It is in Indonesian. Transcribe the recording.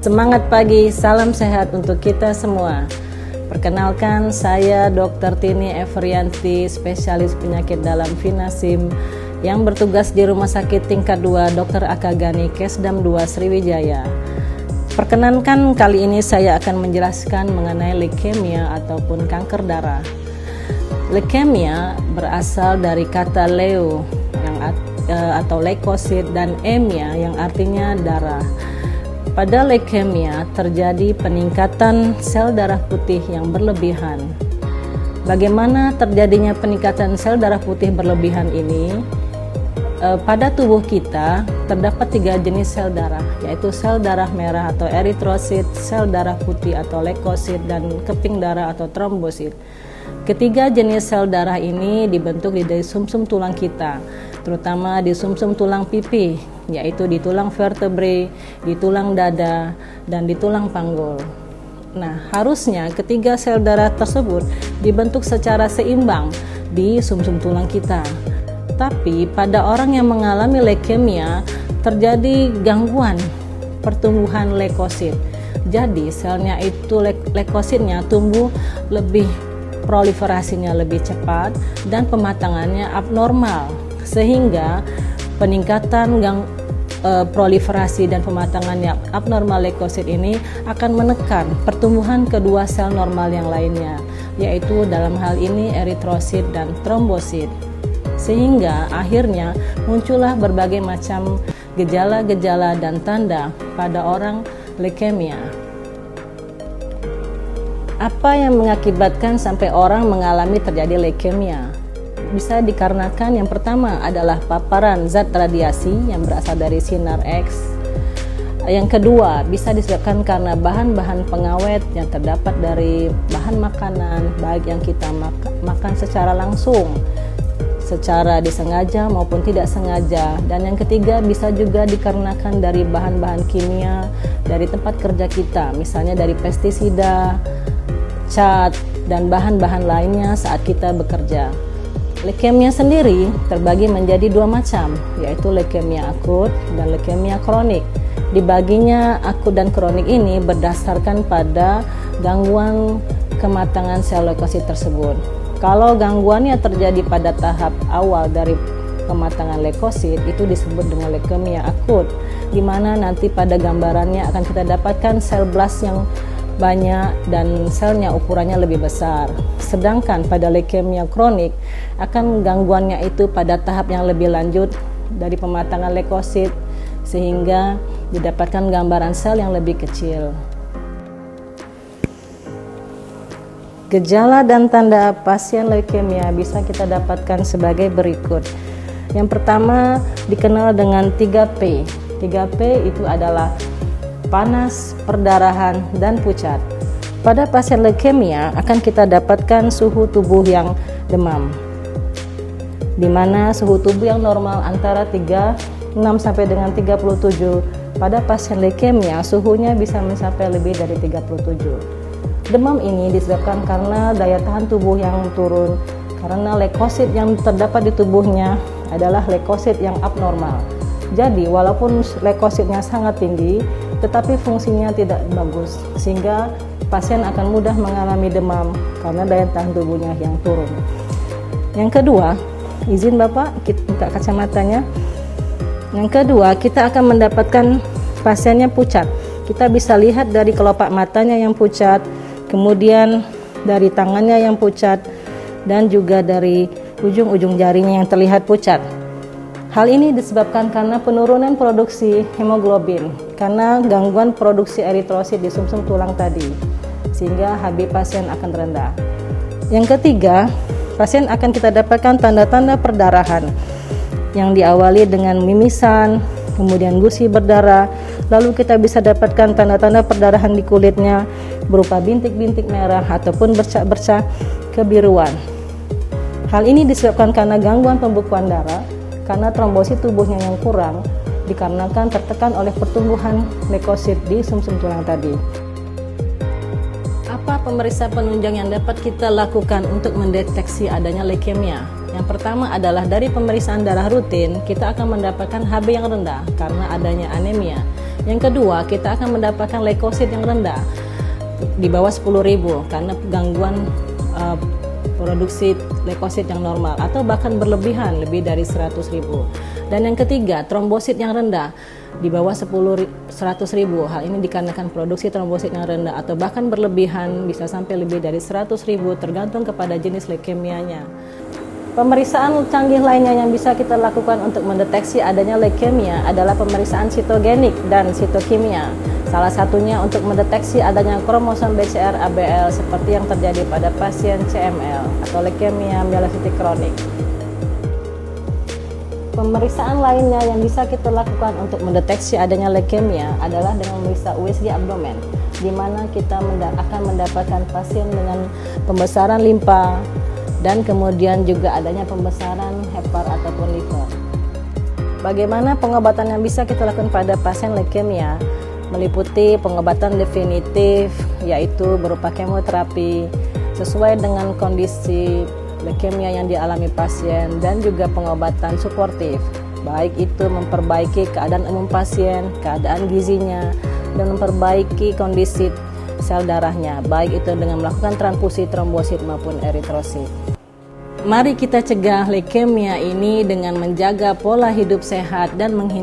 Semangat pagi, salam sehat untuk kita semua. Perkenalkan, saya Dr. Tini Evrianti, spesialis penyakit dalam Vinasim yang bertugas di Rumah Sakit Tingkat 2 Dr. Akagani Kesdam 2 Sriwijaya. Perkenankan, kali ini saya akan menjelaskan mengenai leukemia ataupun kanker darah. Leukemia berasal dari kata leu atau leukosit dan emia yang artinya darah. Pada leukemia terjadi peningkatan sel darah putih yang berlebihan. Bagaimana terjadinya peningkatan sel darah putih berlebihan ini? Pada tubuh kita terdapat 3 jenis sel darah, yaitu sel darah merah atau eritrosit, sel darah putih atau leukosit, dan keping darah atau trombosit. Ketiga jenis sel darah ini dibentuk dari sumsum tulang kita, terutama di sumsum tulang pipi, yaitu di tulang vertebrae, di tulang dada, dan di tulang panggul. Nah, harusnya ketiga sel darah tersebut dibentuk secara seimbang di sumsum tulang kita. Tapi pada orang yang mengalami leukemia terjadi gangguan pertumbuhan leukosit. Jadi selnya itu leukositnya tumbuh lebih, proliferasinya lebih cepat dan pematangannya abnormal, sehingga peningkatan proliferasi dan pematangannya abnormal leukosit ini akan menekan pertumbuhan kedua sel normal yang lainnya, yaitu dalam hal ini eritrosit dan trombosit, sehingga akhirnya muncullah berbagai macam gejala-gejala dan tanda pada orang leukemia. Apa yang mengakibatkan sampai orang mengalami terjadi leukemia? Bisa dikarenakan yang pertama adalah paparan zat radiasi yang berasal dari sinar X. Yang kedua bisa disebabkan karena bahan-bahan pengawet yang terdapat dari bahan makanan, baik yang kita makan secara langsung, secara disengaja maupun tidak sengaja. Dan yang ketiga bisa juga dikarenakan dari bahan-bahan kimia dari tempat kerja kita, misalnya dari pestisida, cat, dan bahan-bahan lainnya saat kita bekerja. Leukemia sendiri terbagi menjadi 2 macam, yaitu leukemia akut dan leukemia kronik. Dibaginya akut dan kronik ini berdasarkan pada gangguan kematangan sel leukosit tersebut. Kalau gangguannya terjadi pada tahap awal dari kematangan leukosit, itu disebut dengan leukemia akut, di mana nanti pada gambarannya akan kita dapatkan sel blast yang banyak dan selnya ukurannya lebih besar. Sedangkan pada leukemia kronik akan gangguannya itu pada tahap yang lebih lanjut dari pematangan leukosit, sehingga didapatkan gambaran sel yang lebih kecil. Gejala dan tanda pasien leukemia bisa kita dapatkan sebagai berikut. Yang pertama dikenal dengan 3P. 3P itu adalah panas, perdarahan, dan pucat. Pada pasien leukemia akan kita dapatkan suhu tubuh yang demam, di mana suhu tubuh yang normal antara 36 sampai dengan 37. Pada pasien leukemia suhunya bisa mencapai lebih dari 37. Demam ini disebabkan karena daya tahan tubuh yang turun, karena leukosit yang terdapat di tubuhnya adalah leukosit yang abnormal. Jadi walaupun leukositnya sangat tinggi, tetapi fungsinya tidak bagus, sehingga pasien akan mudah mengalami demam karena daya tahan tubuhnya yang turun. Yang kedua, izin Bapak kita buka kacamatanya. Yang kedua, kita akan mendapatkan pasiennya pucat. Kita bisa lihat dari kelopak matanya yang pucat, kemudian dari tangannya yang pucat, dan juga dari ujung-ujung jarinya yang terlihat pucat. Hal ini disebabkan karena penurunan produksi hemoglobin, karena gangguan produksi eritrosit di sumsum tulang tadi, sehingga HB pasien akan rendah. Yang ketiga, pasien akan kita dapatkan tanda-tanda perdarahan yang diawali dengan mimisan, kemudian gusi berdarah, lalu kita bisa dapatkan tanda-tanda perdarahan di kulitnya berupa bintik-bintik merah ataupun bercak-bercak kebiruan. Hal ini disebabkan karena gangguan pembekuan darah, karena trombosit tubuhnya yang kurang, dikarenakan tertekan oleh pertumbuhan leukosit di sumsum tulang tadi. Apa pemeriksaan penunjang yang dapat kita lakukan untuk mendeteksi adanya leukemia? Yang pertama adalah dari pemeriksaan darah rutin, kita akan mendapatkan HB yang rendah karena adanya anemia. Yang kedua, kita akan mendapatkan leukosit yang rendah di bawah 10.000 karena gangguan produksi leukosit yang normal atau bahkan berlebihan lebih dari 100.000. Dan yang ketiga, trombosit yang rendah di bawah 100.000. Hal ini dikarenakan produksi trombosit yang rendah atau bahkan berlebihan bisa sampai lebih dari 100.000 tergantung kepada jenis leukemianya. Pemeriksaan canggih lainnya yang bisa kita lakukan untuk mendeteksi adanya leukemia adalah pemeriksaan sitogenik dan sitokimia. Salah satunya untuk mendeteksi adanya kromosom BCR ABL seperti yang terjadi pada pasien CML atau leukemia mielositik kronik. Pemeriksaan lainnya yang bisa kita lakukan untuk mendeteksi adanya leukemia adalah dengan memeriksa USG abdomen, di mana kita akan mendapatkan pasien dengan pembesaran limpa dan kemudian juga adanya pembesaran hepar ataupun liver. Bagaimana pengobatan yang bisa kita lakukan pada pasien leukemia? Meliputi pengobatan definitif, yaitu berupa kemoterapi sesuai dengan kondisi leukemia yang dialami pasien, dan juga pengobatan suportif, baik itu memperbaiki keadaan umum pasien, keadaan gizinya, dan memperbaiki kondisi sel darahnya, baik itu dengan melakukan transfusi trombosit maupun eritrosit. Mari kita cegah leukemia ini dengan menjaga pola hidup sehat dan menghindari